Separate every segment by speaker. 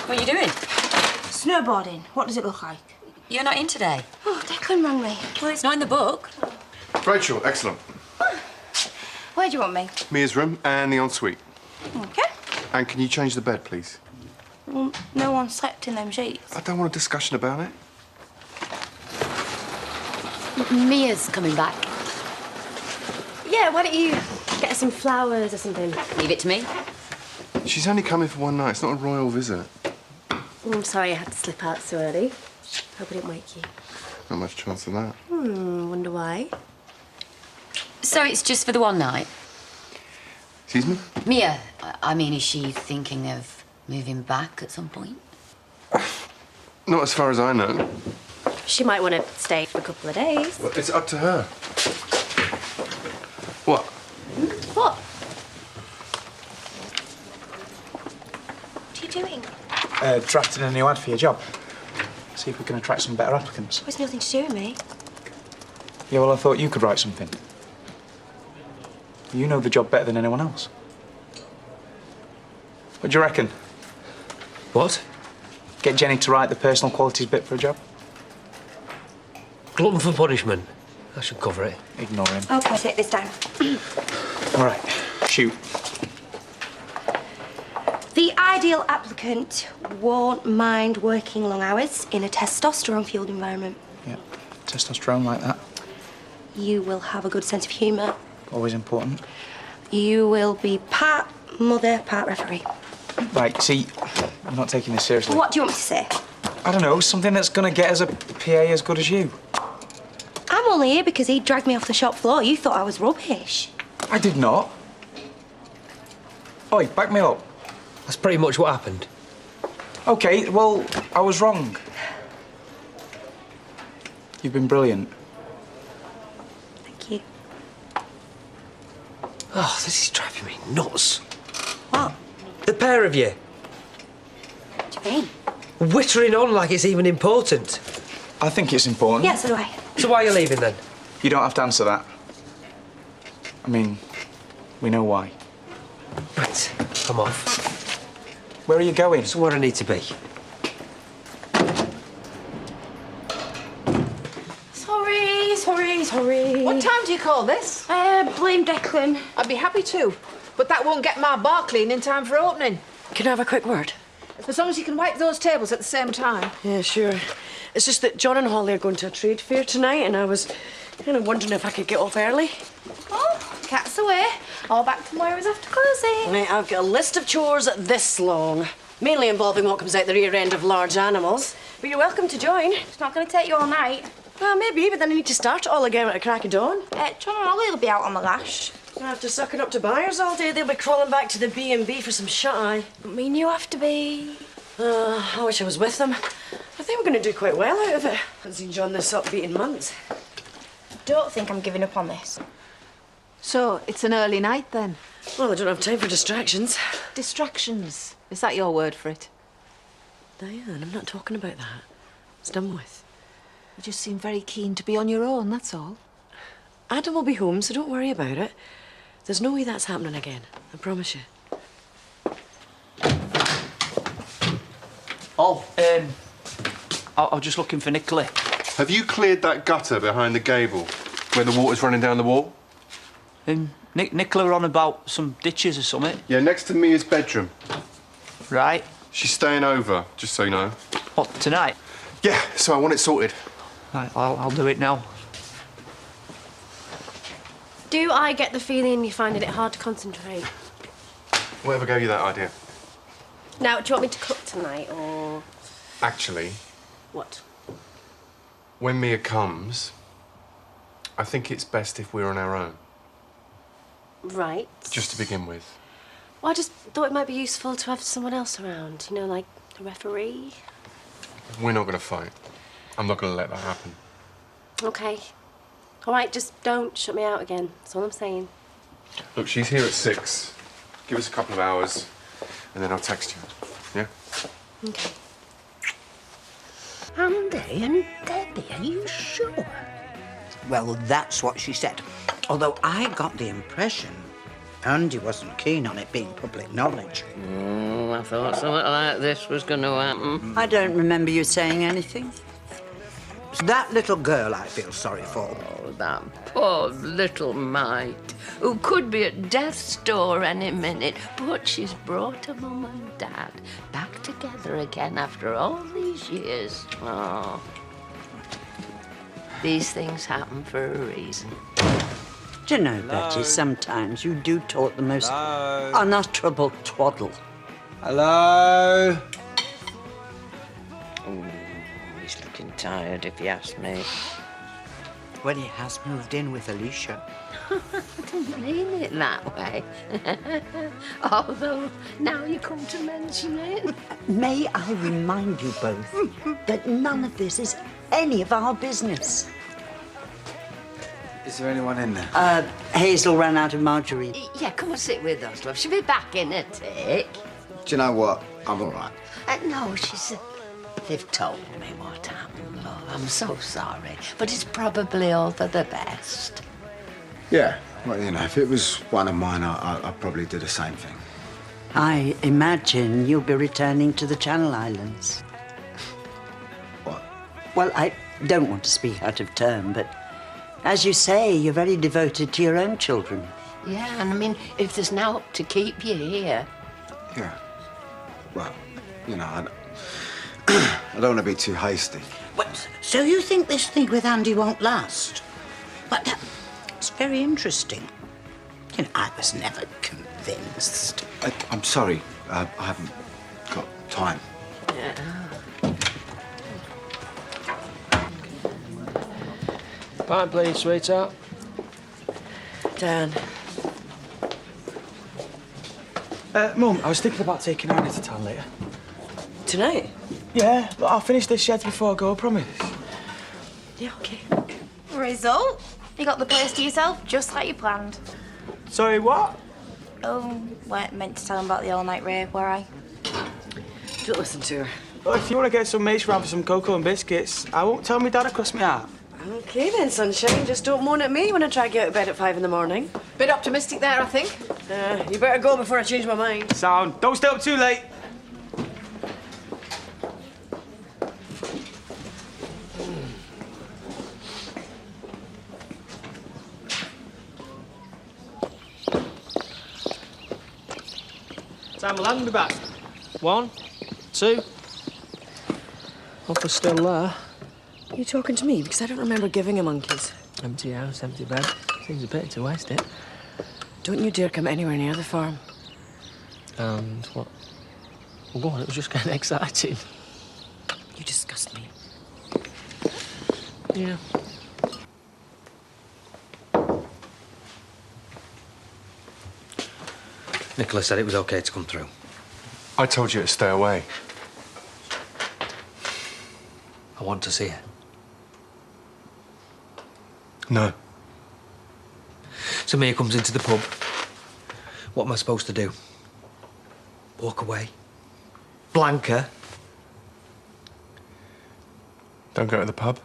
Speaker 1: What are you doing?
Speaker 2: Snowboarding. What does it look like?
Speaker 1: You're not in today.
Speaker 2: Oh, Declan rang me.
Speaker 1: Well, it's not in the book.
Speaker 3: Rachel, excellent.
Speaker 2: Where do you want me?
Speaker 3: Mia's room and the ensuite.
Speaker 2: Okay.
Speaker 3: And can you change the bed, please?
Speaker 2: Well, no one slept in them sheets.
Speaker 3: I don't want a discussion about it.
Speaker 1: Mia's coming back.
Speaker 4: Yeah, why don't you get her some flowers or something?
Speaker 1: Leave it to me.
Speaker 3: She's only coming for one night. It's not a royal visit.
Speaker 4: I'm sorry I had to slip out so early. Hope I didn't wake you.
Speaker 3: Not much chance of that.
Speaker 4: Wonder why?
Speaker 1: So it's just for the one night?
Speaker 3: Excuse me?
Speaker 1: Mia, I mean, is she thinking of moving back at some point?
Speaker 3: Not as far as I know.
Speaker 4: She might want to stay for a couple of days.
Speaker 3: Well, it's up to her. What?
Speaker 4: What?
Speaker 2: What are you doing?
Speaker 5: Drafting a new ad for your job. See if we can attract some better applicants.
Speaker 2: It's nothing to do with me.
Speaker 5: Yeah, well, I thought you could write something. You know the job better than anyone else. What do you reckon?
Speaker 6: What?
Speaker 5: Get Jenny to write the personal qualities bit for a job?
Speaker 6: Glutton for punishment. I should cover it.
Speaker 5: Ignore him.
Speaker 2: Okay, take this down.
Speaker 5: All right, shoot.
Speaker 2: The ideal applicant won't mind working long hours in a testosterone-fueled environment.
Speaker 5: Yeah, testosterone like that.
Speaker 2: You will have a good sense of humour.
Speaker 5: Always important.
Speaker 2: You will be part mother, part referee.
Speaker 5: Right, see, I'm not taking this seriously.
Speaker 2: What do you want me to say?
Speaker 5: I don't know, something that's going to get us a PA as good as you.
Speaker 2: I'm only here because he dragged me off the shop floor. You thought I was rubbish.
Speaker 5: I did not. Oi, back me up.
Speaker 6: That's pretty much what happened.
Speaker 5: OK, well, I was wrong. You've been brilliant.
Speaker 2: Thank you.
Speaker 6: Oh, this is driving me nuts.
Speaker 2: What?
Speaker 6: The pair of you.
Speaker 2: What do you mean?
Speaker 6: Whittering on like it's even important.
Speaker 5: I think it's important.
Speaker 2: Yeah, so do I.
Speaker 6: So why are you leaving then?
Speaker 5: You don't have to answer that. I mean, we know why.
Speaker 6: Right, I'm off.
Speaker 5: Where are you going?
Speaker 6: Somewhere I need to be.
Speaker 2: Sorry.
Speaker 7: What time do you call this?
Speaker 2: Blame Declan.
Speaker 7: I'd be happy to, but that won't get my bar clean in time for opening.
Speaker 8: Can I have a quick word?
Speaker 7: As long as you can wipe those tables at the same time.
Speaker 8: Yeah, sure. It's just that John and Holly are going to a trade fair tonight, and I was kind of wondering if I could get off early.
Speaker 2: Oh, cat's away. All back to Moira's after closing.
Speaker 8: Right, I've got a list of chores this long, mainly involving what comes out the rear end of large animals. But you're welcome to join.
Speaker 2: It's not going to take you all night.
Speaker 8: Well, maybe, but then I need to start it all again at a crack of dawn.
Speaker 2: John and Ollie will be out on the lash.
Speaker 8: After sucking up to buyers all day, they'll be crawling back to the B&B for some shut-eye.
Speaker 2: I mean, you have to be.
Speaker 8: I wish I was with them. I think we're going to do quite well out of it. I haven't seen John this upbeat in months.
Speaker 2: Don't think I'm giving up on this.
Speaker 7: So, it's an early night then?
Speaker 8: Well, I don't have time for distractions.
Speaker 7: Distractions. Is that your word for it?
Speaker 8: Diane, I'm not talking about that. It's done with.
Speaker 7: You just seem very keen to be on your own, that's all.
Speaker 8: Adam will be home, so don't worry about it. There's no way that's happening again. I promise you.
Speaker 5: Oh, I was just looking for Nicola.
Speaker 3: Have you cleared that gutter behind the gable where the water's running down the wall?
Speaker 5: Nicola on about some ditches or something.
Speaker 3: Yeah, next to Mia's bedroom.
Speaker 5: Right.
Speaker 3: She's staying over, just so you know.
Speaker 5: What, tonight?
Speaker 3: Yeah, so I want it sorted.
Speaker 5: Right, I'll do it now.
Speaker 4: Do I get the feeling you're finding it hard to concentrate?
Speaker 3: Whatever gave you that idea?
Speaker 4: Now, do you want me to cook tonight, or...?
Speaker 3: Actually,
Speaker 4: What?
Speaker 3: when Mia comes, I think it's best if we're on our own,
Speaker 4: Right.
Speaker 3: just to begin with.
Speaker 4: Well, I just thought it might be useful to have someone else around, you know, like a referee.
Speaker 3: We're not going to fight. I'm not going to let that happen.
Speaker 4: Okay. All right, just don't shut me out again. That's all I'm saying.
Speaker 3: Look, she's here at 6. Give us a couple of hours, and then I'll text you. Yeah?
Speaker 4: Okay.
Speaker 9: Andy and Debbie, are you sure? Well, that's what she said. Although I got the impression Andy wasn't keen on it being public knowledge.
Speaker 10: I thought something like this was going to happen.
Speaker 9: I don't remember you saying anything. It's that little girl I feel sorry for.
Speaker 10: Oh, that poor little mite, who could be at death's door any minute, but she's brought her mum and dad back together again after all these years. Oh. These things happen for a reason.
Speaker 9: Do you know, Betty, sometimes you do talk the most unutterable twaddle.
Speaker 6: Hello?
Speaker 10: Oh, he's looking tired, if you ask me.
Speaker 9: Well, he has moved in with Alicia.
Speaker 10: I didn't mean it that way. Although, now you come to mention it.
Speaker 9: May I remind you both that none of this is any of our business.
Speaker 5: Is there anyone in there?
Speaker 9: Hazel ran out of margarine.
Speaker 10: Yeah, come and sit with us, love. She'll be back in a tick.
Speaker 5: Do you know what? I'm all right.
Speaker 10: No, she's... They've told me what happened, love. I'm so sorry. But it's probably all for the best.
Speaker 5: Yeah, well, you know, if it was one of mine, I'd probably do the same thing.
Speaker 9: I imagine you'll be returning to the Channel Islands.
Speaker 5: What?
Speaker 9: Well, I don't want to speak out of turn, but as you say, you're very devoted to your own children.
Speaker 10: Yeah, and I mean, if there's now to keep you here...
Speaker 5: Yeah. Well, you know, I don't want to be too hasty.
Speaker 9: Well, so you think this thing with Andy won't last? Well, it's very interesting. You know, I was never convinced.
Speaker 5: I'm sorry. I haven't got time.
Speaker 6: Pint, please, sweetheart.
Speaker 8: Dan.
Speaker 11: Mum, I was thinking about taking Annie to town later.
Speaker 8: Tonight?
Speaker 11: Yeah, but I'll finish this shed before I go, I promise.
Speaker 8: Yeah, okay.
Speaker 2: Result? You got the place to yourself, just like you planned.
Speaker 11: Sorry, what?
Speaker 2: Oh, weren't meant to tell him about the all-night rave, were I?
Speaker 8: Don't listen to her.
Speaker 11: Well, if you want to get some mace round for some cocoa and biscuits, I won't tell me Dad across my heart.
Speaker 8: Okay then, sunshine. Just don't moan at me when I try to get out of bed at 5 in the morning.
Speaker 7: Bit optimistic there, I think.
Speaker 8: You better go before I change my mind.
Speaker 11: Sound. Don't stay up too late.
Speaker 6: Time will hand me back. 1, 2. Hope they're still there.
Speaker 8: Are you talking to me? Because I don't remember giving him monkeys.
Speaker 6: Empty house, empty bed. Seems a pity to waste it.
Speaker 8: Don't you dare come anywhere near the farm.
Speaker 6: And what? Well, go on, it was just getting exciting.
Speaker 8: You disgust me.
Speaker 6: Yeah. Nicola said it was okay to come through.
Speaker 3: I told you to stay away.
Speaker 6: I want to see her.
Speaker 3: No.
Speaker 6: So Mia comes into the pub. What am I supposed to do? Walk away? Blank her?
Speaker 3: Don't go to the pub.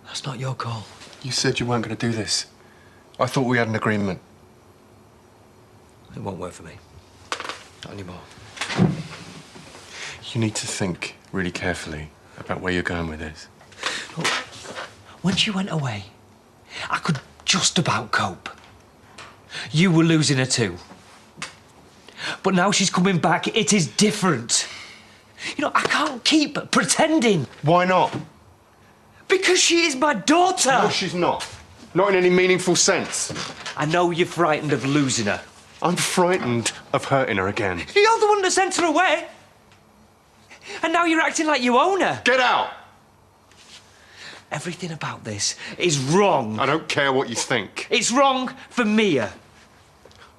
Speaker 6: That's not your call.
Speaker 3: You said you weren't going to do this. I thought we had an agreement.
Speaker 6: It won't work for me. Not anymore.
Speaker 3: You need to think really carefully about where you're going with this.
Speaker 6: Look, when she went away, I could just about cope. You were losing her too. But now she's coming back, it is different. You know, I can't keep pretending.
Speaker 3: Why not?
Speaker 6: Because she is my daughter.
Speaker 3: No, she's not. Not in any meaningful sense.
Speaker 6: I know you're frightened of losing her.
Speaker 3: I'm frightened of hurting her again.
Speaker 6: You're the one that sent her away. And now you're acting like you own her.
Speaker 3: Get out!
Speaker 6: Everything about this is wrong.
Speaker 3: I don't care what you think.
Speaker 6: It's wrong for Mia.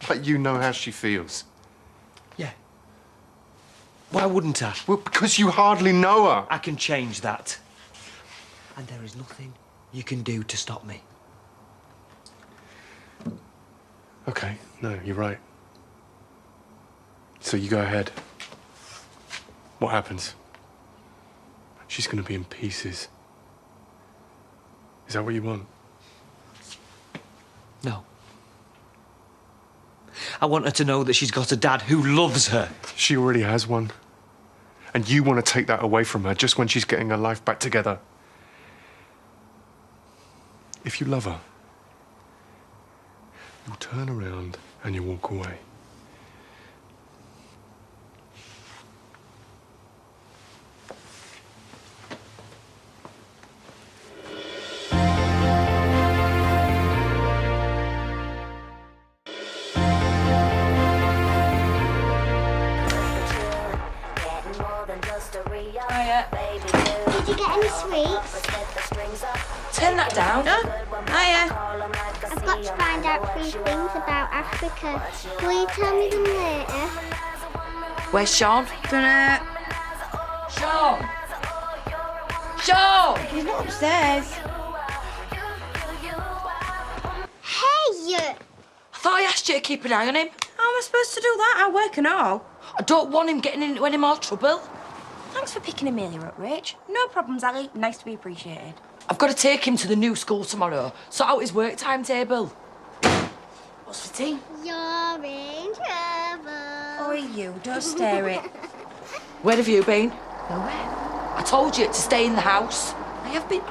Speaker 3: But you know how she feels.
Speaker 6: Yeah. Why wouldn't I?
Speaker 3: Well, because you hardly know her.
Speaker 6: I can change that. And there is nothing you can do to stop me.
Speaker 3: Okay, no, you're right. So you go ahead. What happens? She's gonna be in pieces. Is that what you want?
Speaker 6: No. I want her to know that she's got a dad who loves her.
Speaker 3: She already has one. And you want to take that away from her just when she's getting her life back together. If you love her, you'll turn around and you'll walk away.
Speaker 12: Did you get any sweets?
Speaker 2: Turn that down. Hiya.
Speaker 12: I've got to find out 3 things about Africa. Will you tell me them later?
Speaker 2: Where's Sean? Dunno. Sean! Sean! He's not upstairs.
Speaker 12: Hey!
Speaker 2: I thought I asked you to keep an eye on him. How am I supposed to do that? I work and all. I don't want him getting into any more trouble.
Speaker 13: Thanks for picking Amelia up, Rach. No problems, Ali. Nice to be appreciated.
Speaker 2: I've got to take him to the new school tomorrow, sort out his work timetable. What's the tea?
Speaker 12: You're in trouble.
Speaker 13: Oi, you. Don't stare it.
Speaker 2: Where have you been?
Speaker 13: Nowhere.
Speaker 2: I told you to stay in the house.
Speaker 13: I have been...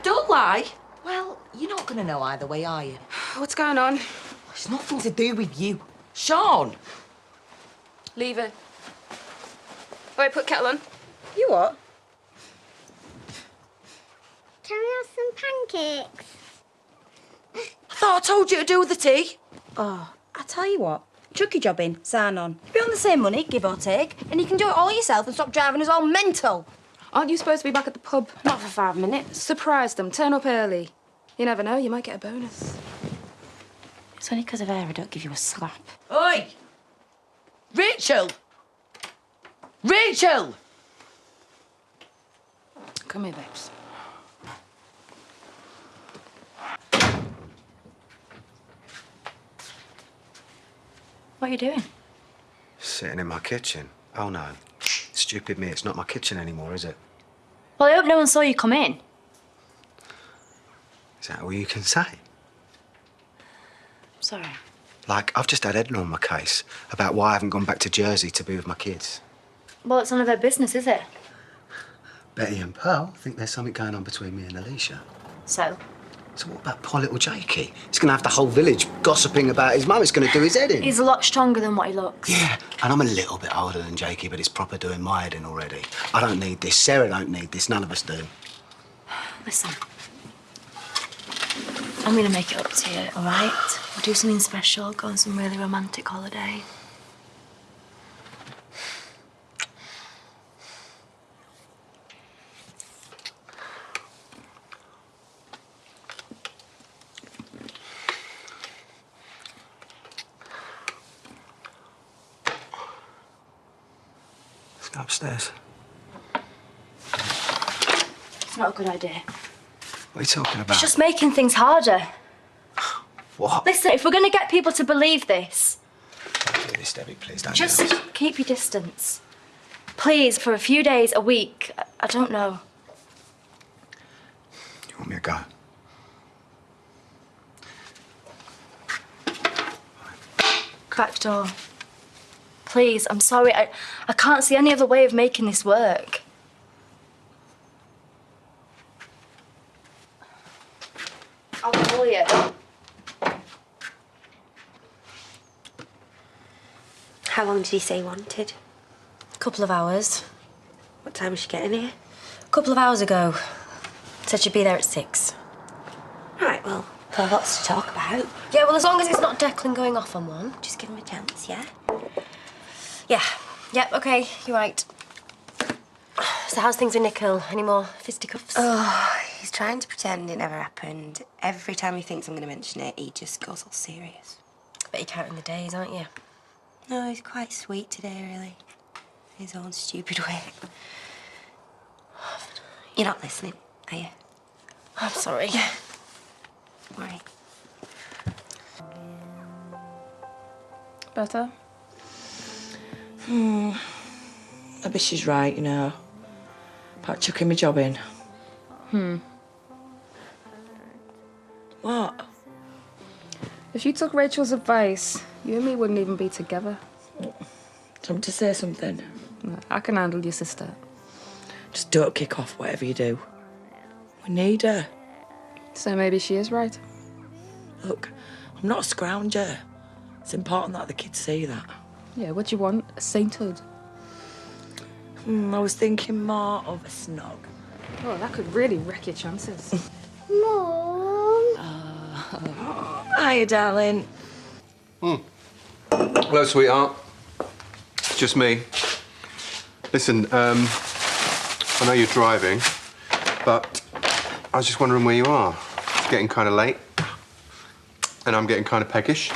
Speaker 2: Don't lie.
Speaker 13: Well, you're not going to know either way, are you?
Speaker 7: What's going on?
Speaker 2: It's nothing to do with you. Sean!
Speaker 7: Leave her. Right, put kettle on.
Speaker 13: You what?
Speaker 12: Can we have some pancakes?
Speaker 2: I thought I told you to do the tea.
Speaker 13: Oh, I tell you what. Chuck your job in, sign on. You'll be on the same money, give or take, and you can do it all yourself and stop driving us all mental.
Speaker 7: Aren't you supposed to be back at the pub? Not for 5 minutes. Surprise them. Turn up early. You never know, you might get a bonus.
Speaker 13: It's only because of her I don't give you a slap.
Speaker 2: Oi! Rachel! Rachel!
Speaker 7: Come here, babes.
Speaker 13: What are you doing?
Speaker 5: Sitting in my kitchen. Oh no. Stupid me, it's not my kitchen anymore, is it?
Speaker 13: Well, I hope no one saw you come in.
Speaker 5: Is that all you can say?
Speaker 13: Sorry.
Speaker 5: Like, I've just had Edna on my case about why I haven't gone back to Jersey to be with my kids.
Speaker 13: Well, it's none of their business, is it?
Speaker 5: Betty and Pearl think there's something going on between me and Alicia.
Speaker 13: So?
Speaker 5: So what about poor little Jakey? He's going to have the whole village gossiping about his mum. It's going to do his head in.
Speaker 13: He's a lot stronger than what he looks.
Speaker 5: Yeah, and I'm a little bit older than Jakey, but it's proper doing my head in already. I don't need this. Sarah don't need this. None of us do.
Speaker 13: Listen. I'm going to make it up to you, all right? We'll do something special, go on some really romantic holiday.
Speaker 5: Let's go upstairs.
Speaker 13: It's not a good idea.
Speaker 5: What are you talking about?
Speaker 13: It's just making things harder.
Speaker 5: What?
Speaker 13: Listen, if we're going to get people to believe this,
Speaker 5: Don't do this, Debbie, please don't
Speaker 13: just
Speaker 5: do this.
Speaker 13: keep your distance. Please, for a few days, a week. I don't know.
Speaker 5: You want me to go?
Speaker 13: Back door. Please, I'm sorry. I can't see any other way of making this work. I'll call you.
Speaker 4: How long did he say he wanted?
Speaker 13: A couple of hours.
Speaker 4: What time was she getting here?
Speaker 13: A couple of hours ago. Said she'd be there at 6.
Speaker 4: Right, well, we'll have lots to talk about.
Speaker 13: Yeah, well, as long as it's not Declan going off on one.
Speaker 4: Just give him a chance, yeah?
Speaker 13: Yeah. Yep, okay, you're right. So how's things with Nicole? Any more fisticuffs?
Speaker 4: Oh, he's trying to pretend it never happened. Every time he thinks I'm going to mention it, he just goes all serious.
Speaker 13: Bet you're counting the days, aren't you?
Speaker 4: No, he's quite sweet today, really. In his own stupid way. You're not listening, are you?
Speaker 13: I'm sorry.
Speaker 4: Don't worry.
Speaker 7: Better?
Speaker 2: Maybe she's right, you know. About chucking my job in.
Speaker 7: What? If you took Rachel's advice, You and me wouldn't even be together.
Speaker 14: Time to say something.
Speaker 7: No, I can handle your sister.
Speaker 14: Just don't kick off whatever you do. We need her.
Speaker 7: So maybe she is right.
Speaker 14: Look, I'm not a scrounger. It's important that the kids see that.
Speaker 7: Yeah, what do you want? A sainthood?
Speaker 14: I was thinking more of a snog.
Speaker 7: Oh, that could really wreck your chances.
Speaker 12: Mum.
Speaker 14: Hiya, darling.
Speaker 3: Hello, sweetheart. It's just me. Listen, I know you're driving, but I was just wondering where you are. It's getting kind of late, and I'm getting kind of peckish.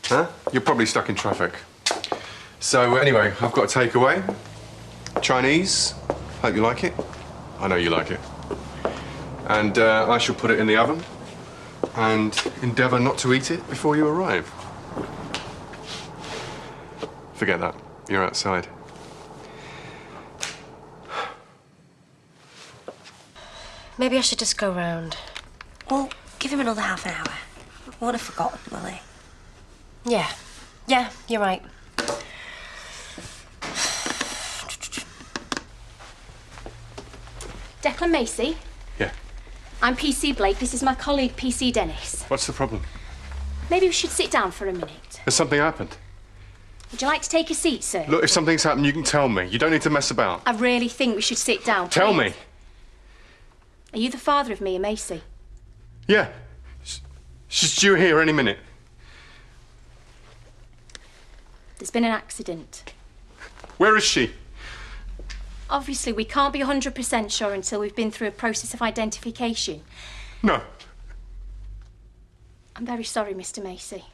Speaker 3: Huh? You're probably stuck in traffic. So anyway, I've got a takeaway. Chinese. Hope you like it. I know you like it. And I shall put it in the oven and endeavour not to eat it before you arrive. Forget that. You're outside.
Speaker 4: Maybe I should just go round. Well, give him another half an hour. Won't have forgotten, will he? Yeah, you're right.
Speaker 13: Declan Macy.
Speaker 3: Yeah.
Speaker 13: I'm PC Blake. This is my colleague, PC Dennis.
Speaker 3: What's the problem?
Speaker 13: Maybe we should sit down for a minute.
Speaker 3: Has something happened?
Speaker 13: Would you like to take a seat, sir?
Speaker 3: Look, if something's happened, you can tell me. You don't need to mess about.
Speaker 13: I really think we should sit down.
Speaker 3: Tell
Speaker 13: please.
Speaker 3: me.
Speaker 13: Are you the father of Mia Macy?
Speaker 3: Yeah. She's due here any minute.
Speaker 13: There's been an accident.
Speaker 3: Where is she?
Speaker 13: Obviously, we can't be 100% sure until we've been through a process of identification.
Speaker 3: No.
Speaker 13: I'm very sorry, Mr. Macy.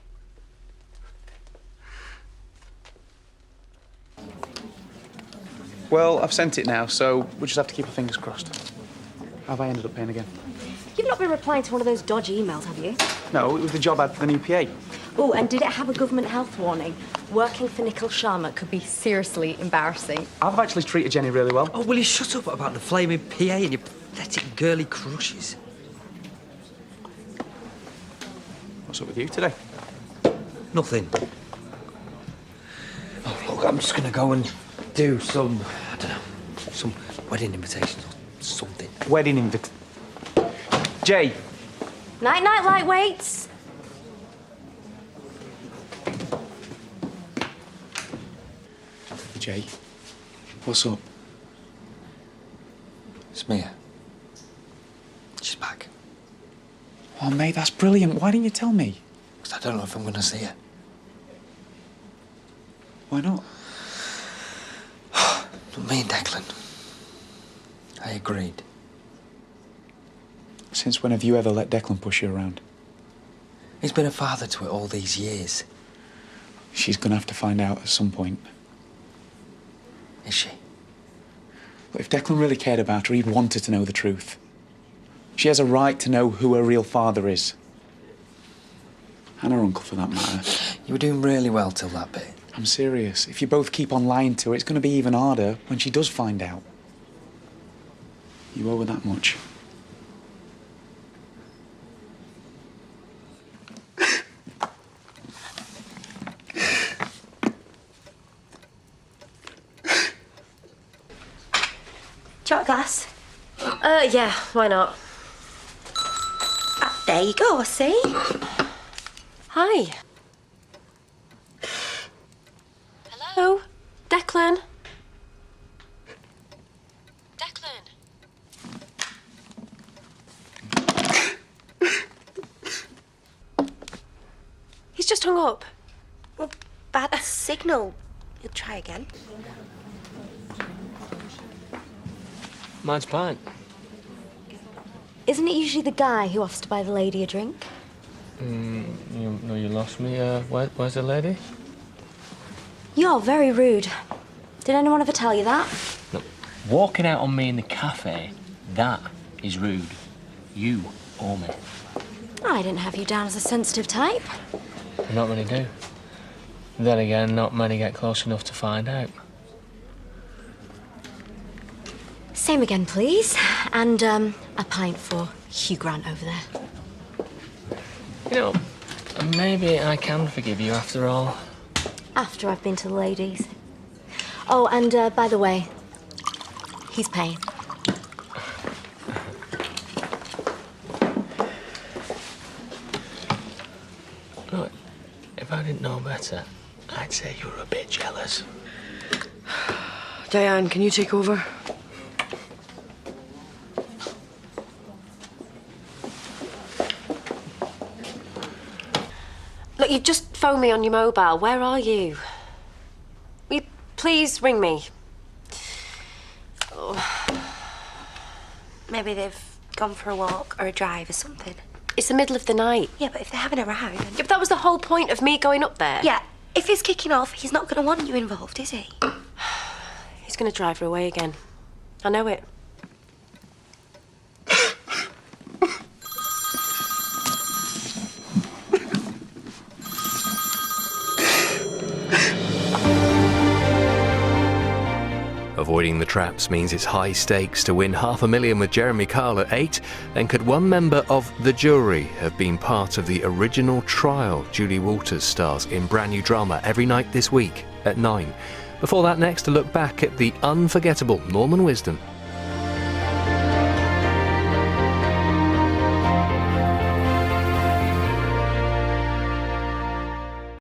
Speaker 11: Well, I've sent it now, so we just have to keep our fingers crossed. How have I ended up paying again?
Speaker 2: You've not been replying to one of those dodgy emails, have you?
Speaker 11: No, it was the job ad for the new PA.
Speaker 2: Oh, and did it have a government health warning? Working for Nicholl Sharma could be seriously embarrassing.
Speaker 11: I've actually treated Jenny really well.
Speaker 6: Oh, will you shut up about the flaming PA and your pathetic girly crushes?
Speaker 11: What's up with you today?
Speaker 6: Nothing. Oh, look, I'm just gonna go and do some, I don't know, some wedding invitations or something.
Speaker 11: Wedding invite... Jay!
Speaker 2: Night-night, lightweights.
Speaker 11: Jay, what's up?
Speaker 6: It's Mia. She's back.
Speaker 11: Oh, mate, that's brilliant. Why didn't you tell me?
Speaker 6: Because I don't know if I'm gonna see her.
Speaker 11: Why not?
Speaker 6: Me and Declan. I agreed.
Speaker 11: Since when have you ever let Declan push you around?
Speaker 6: He's been a father to it all these years.
Speaker 11: She's gonna have to find out at some point.
Speaker 6: Is she?
Speaker 11: But if Declan really cared about her, he'd want her to know the truth. She has a right to know who her real father is. And her uncle, for that matter.
Speaker 6: You were doing really well till that bit.
Speaker 11: I'm serious. If you both keep on lying to her, it's going to be even harder when she does find out. You owe her that much.
Speaker 2: Shot glass.
Speaker 4: Yeah, why not?
Speaker 2: There you go, see?
Speaker 4: Hi. Hello? Declan? He's just hung up.
Speaker 2: Well, bad signal. You'll try again.
Speaker 15: Mine's pint.
Speaker 2: Isn't it usually the guy who offers to buy the lady a drink?
Speaker 15: You lost me. Where's the lady?
Speaker 2: You're very rude. Did anyone ever tell you that?
Speaker 15: Look, walking out on me in the cafe, that is rude. You owe me.
Speaker 2: I didn't have you down as a sensitive type.
Speaker 15: Not many do. Then again, not many get close enough to find out.
Speaker 2: Same again, please. And, a pint for Hugh Grant over there.
Speaker 15: You know, Maybe I can forgive you after all.
Speaker 4: After I've been to the ladies. Oh, and by the way, he's paying.
Speaker 15: Look, if I didn't know better, I'd say you were a bit jealous.
Speaker 8: Diane, can you take over? Look, you've just phoned me on your mobile. Where are you? Will you please ring me? Oh.
Speaker 2: Maybe they've gone for a walk or a drive or something.
Speaker 8: It's the middle of the night.
Speaker 2: Yeah, but if they're having a row...
Speaker 8: Yeah, but that was the whole point of me going up there.
Speaker 2: Yeah, if he's kicking off, he's not going to want you involved, is he?
Speaker 8: He's going to drive her away again. I know it.
Speaker 16: Avoiding the traps means it's high stakes to win $500,000 with Jeremy Kyle at 8. Then could one member of the jury have been part of the original trial? Julie Walters stars in brand new drama every night this week at 9. Before that, next, to look back at the unforgettable Norman Wisdom.